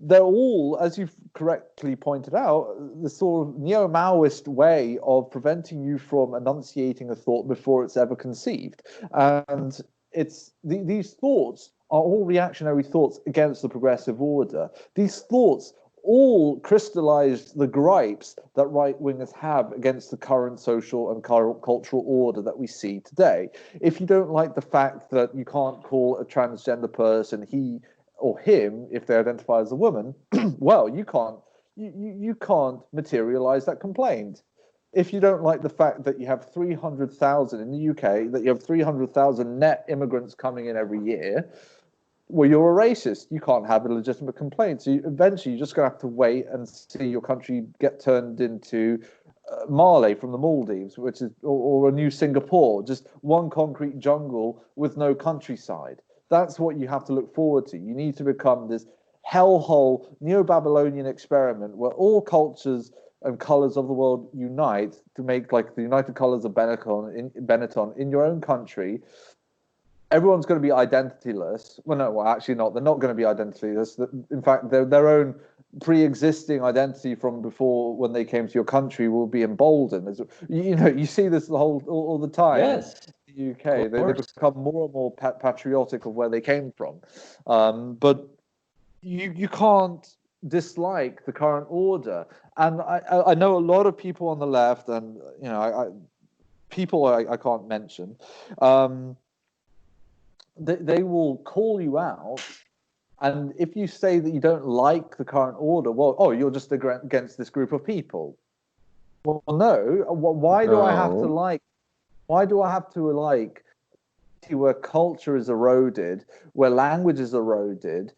they're all, as you've correctly pointed out, the sort of neo-Maoist way of preventing you from enunciating a thought before it's ever conceived. And it's these thoughts are all reactionary thoughts against the progressive order. These thoughts all crystallized the gripes that right-wingers have against the current social and cultural order that we see today. If you don't like the fact that you can't call a transgender person he or him if they identify as a woman, well, you can't materialize that complaint. If you don't like the fact that you have 300,000 in the UK, that you have 300,000 net immigrants coming in every year, well, you're a racist. You can't have a legitimate complaint. So eventually you're just going to have to wait and see your country get turned into Mali from the Maldives, which is or a new Singapore, just one concrete jungle with no countryside. That's what you have to look forward to. You need to become this hellhole neo-Babylonian experiment where all cultures and colors of the world unite to make like the United Colors of Benetton in your own country. Everyone's going to be identityless. Well, no, actually not. They're not going to be identityless. In fact, their own pre-existing identity from before when they came to your country will be emboldened. You know, you see this all the time. Yes. UK, they become more and more patriotic of where they came from, but you can't dislike the current order. And I know a lot of people on the left, and you know, people I can't mention, they will call you out. And if you say that you don't like the current order, well, oh, you're just against this group of people. Well, no. Why do I have to like? Why do I have to like where culture is eroded, where language is eroded,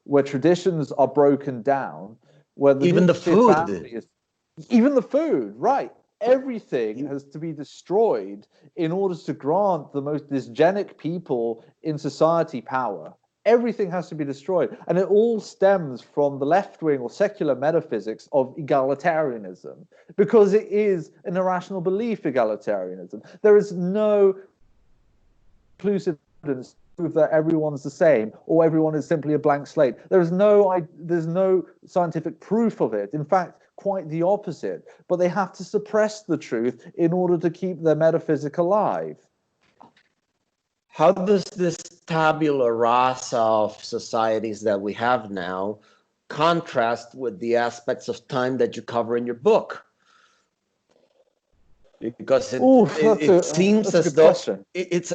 where traditions are broken down, where even the food, even the food, right? Everything has to be destroyed in order to grant the most dysgenic people in society power. Everything has to be destroyed. And it all stems from the left-wing or secular metaphysics of egalitarianism, because it is an irrational belief, egalitarianism. There is no inclusive evidence to prove that everyone's the same or everyone is simply a blank slate. There's no scientific proof of it. In fact, quite the opposite. But they have to suppress the truth in order to keep their metaphysic alive. how does this tabula rasa of societies that we have now contrast with the aspects of time that you cover in your book? Because it seems that's a as good though question. it's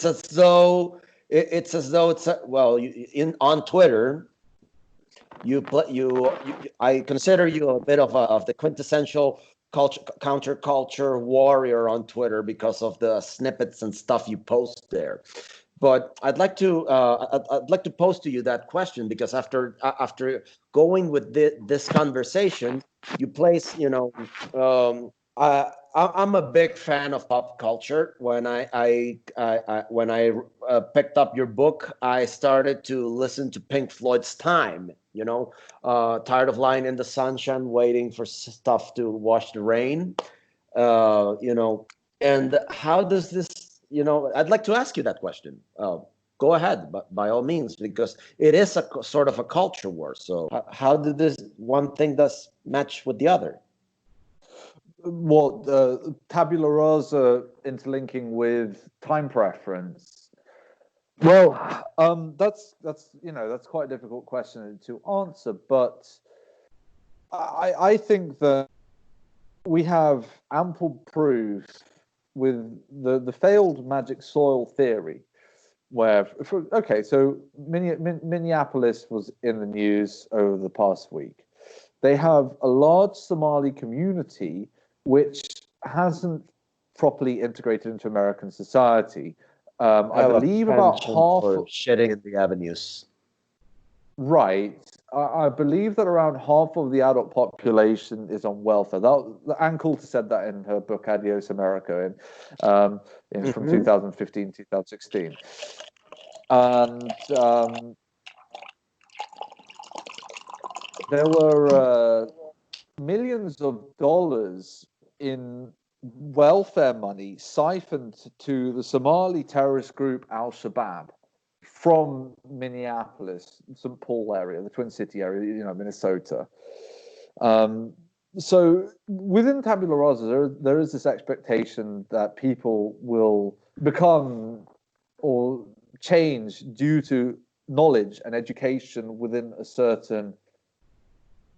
as though well, in on Twitter I consider you a bit of the quintessential counterculture warrior on Twitter because of the snippets and stuff you post there. But I'd like to pose to you that question, because after going with this conversation, you place, I'm a big fan of pop culture. When I picked up your book, I started to listen to Pink Floyd's Time. Tired of lying in the sunshine, waiting for stuff to wash the rain. And how does this? I'd like to ask you that question. Go ahead, but by all means, because it is a sort of a culture war. So how did this one thing does match with the other? What tabula rasa interlinking with time preference? Well, that's quite a difficult question to answer, but I think that we have ample proof with the failed magic soil theory, where so Minneapolis was in the news over the past week. They have a large Somali community which hasn't properly integrated into American society. I believe about half for shitting in the avenues. Right. I believe that around half of the adult population is on welfare. Ann Coulter said that in her book Adios America from 2015, 2016. And there were millions of dollars in welfare money siphoned to the Somali terrorist group Al-Shabaab from Minneapolis, St. Paul area, the Twin City area, Minnesota. So within tabula rasa, there is this expectation that people will become or change due to knowledge and education within a certain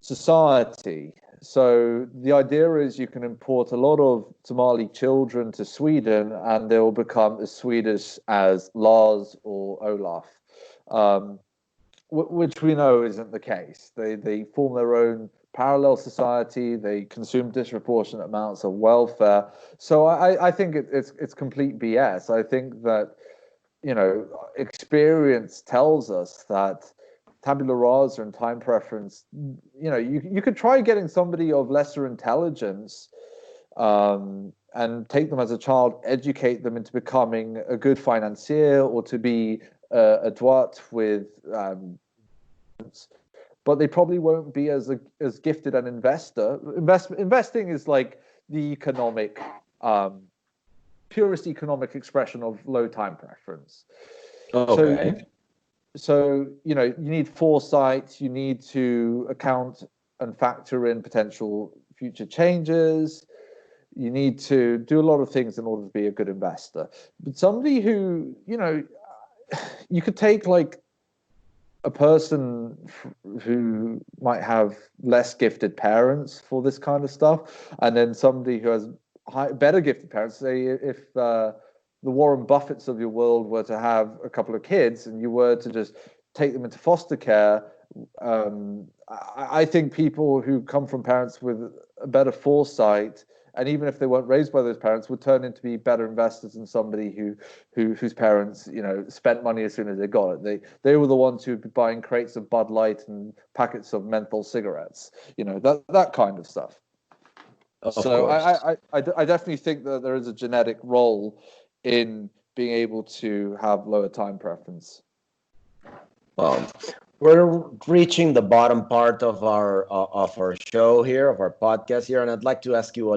society. So the idea is you can import a lot of Somali children to Sweden and they will become as Swedish as Lars or Olaf, which we know isn't the case. They form their own parallel society. They consume disproportionate amounts of welfare. So I think it's complete BS. I think that, experience tells us that tabula rasa and time preference, you could try getting somebody of lesser intelligence and take them as a child, educate them into becoming a good financier or to be a droit with, but they probably won't be as gifted an investor. Investing is like the economic, purest economic expression of low time preference. Okay. So, you need foresight, you need to account and factor in potential future changes. You need to do a lot of things in order to be a good investor. But somebody who, you could take like a person who might have less gifted parents for this kind of stuff, and then somebody who has better gifted parents. Say if the Warren Buffetts of your world were to have a couple of kids and you were to just take them into foster care, I think people who come from parents with a better foresight, and even if they weren't raised by those parents, would turn into be better investors than somebody whose parents, spent money as soon as they got it. They were the ones who'd be buying crates of Bud Light and packets of menthol cigarettes, that kind of stuff. So I definitely think that there is a genetic role in being able to have lower time preference. Well, we're reaching the bottom part of our show here, of our podcast here, and I'd like to ask you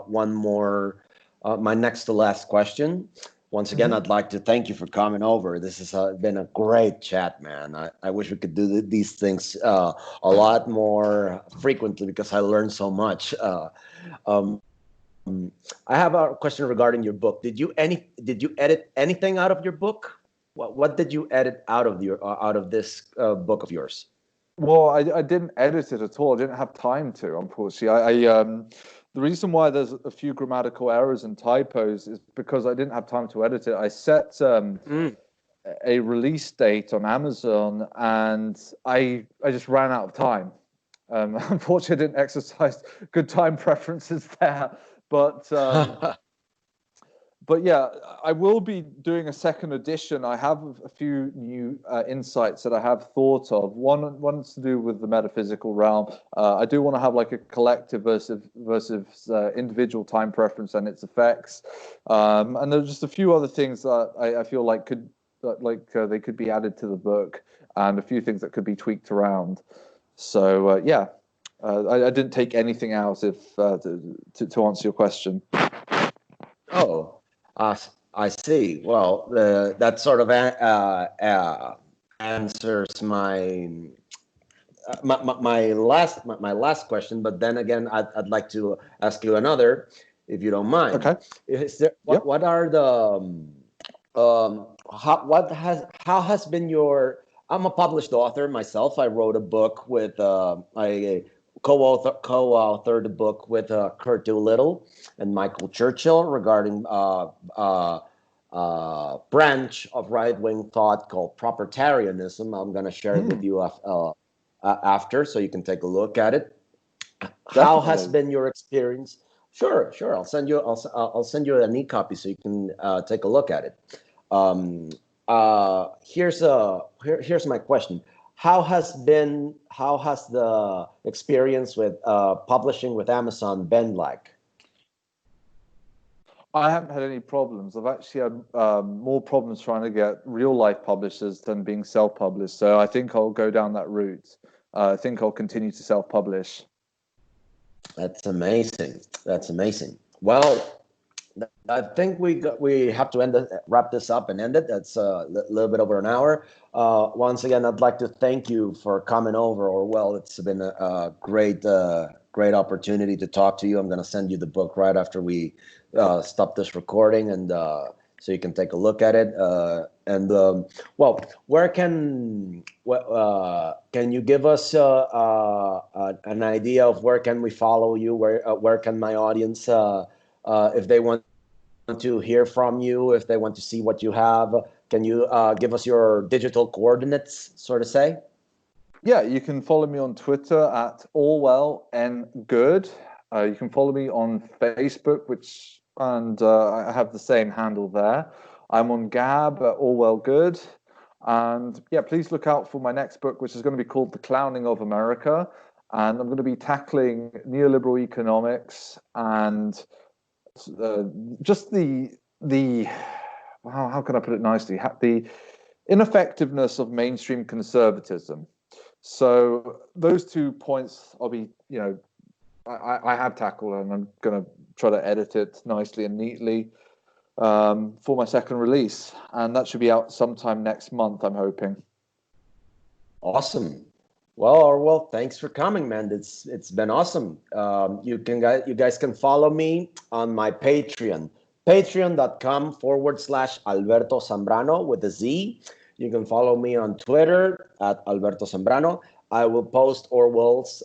one more, my next to last question. Once again, I'd like to thank you for coming over. This has been a great chat, man. I wish we could do these things a lot more frequently because I learned so much. I have a question regarding your book. Did did you edit anything out of your book? What did you edit out of this book of yours? Well, I didn't edit it at all. I didn't have time to, unfortunately. The reason why there's a few grammatical errors and typos is because I didn't have time to edit it. I set a release date on Amazon, and I just ran out of time. Unfortunately, I didn't exercise good time preferences there, but yeah, I will be doing a second edition. I have a few new insights that I have thought of. One's to do with the metaphysical realm. I do want to have like a collective versus individual time preference and its effects. And there's just a few other things that I feel like they could be added to the book, and a few things that could be tweaked around. So yeah, I didn't take anything out to answer your question. Oh. I see. Well, that sort of answers my last question. But then again, I'd like to ask you another, if you don't mind. Okay. Is there what are the how has been your? I'm a published author myself. I wrote a book with I co-authored a book with Kurt Doolittle and Michael Churchill regarding branch of right-wing thought called propertarianism. I'm going to share it with you after, so you can take a look at it. Definitely. How has been your experience? Sure. I'll send you an e-copy so you can take a look at it. Here's my question. How has the experience with publishing with Amazon been like? I haven't had any problems. I've actually had more problems trying to get real-life publishers than being self-published. So I think I'll go down that route. I think I'll continue to self-publish. That's amazing. Well, I think we have to wrap this up and end it. That's a little bit over an hour. Once again, I'd like to thank you for coming over, Orwell. It's been a great opportunity to talk to you. I'm going to send you the book right after we stop this recording, and so you can take a look at it. Well, where can you give us an idea of where can we follow you? Where can my audience, if they want to hear from you, if they want to see what you have, can you give us your digital coordinates, so to say? Yeah, you can follow me on Twitter at OrwellNGoode. You can follow me on Facebook, I have the same handle there. I'm on Gab OrwellGoode. And yeah, please look out for my next book, which is going to be called The Clowning of America. And I'm going to be tackling neoliberal economics and just the how can I put it nicely? The ineffectiveness of mainstream conservatism. So those 2 points I have tackled, and I'm going to try to edit it nicely and neatly for my second release. And that should be out sometime next month, I'm hoping. Awesome. Well, Orwell, thanks for coming, man. It's been awesome. You guys can follow me on my Patreon, patreon.com/Alberto Zambrano with a Z. You can follow me on Twitter at Alberto Zambrano. I will post Orwell's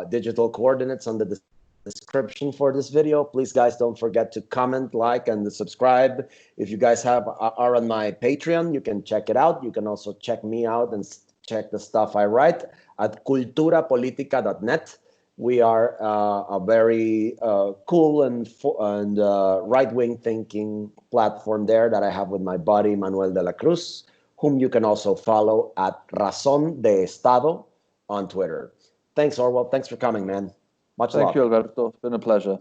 digital coordinates on the description for this video. Please, guys, don't forget to comment, like, and subscribe. If you guys are on my Patreon, you can check it out. You can also check me out and check the stuff I write at culturapolitica.net. We are a very cool and right-wing thinking platform there that I have with my buddy Manuel de la Cruz, whom you can also follow at Razón de Estado on Twitter. Thanks, Orwell. Thanks for coming, man. Much love. Thank you, Alberto. It's been a pleasure.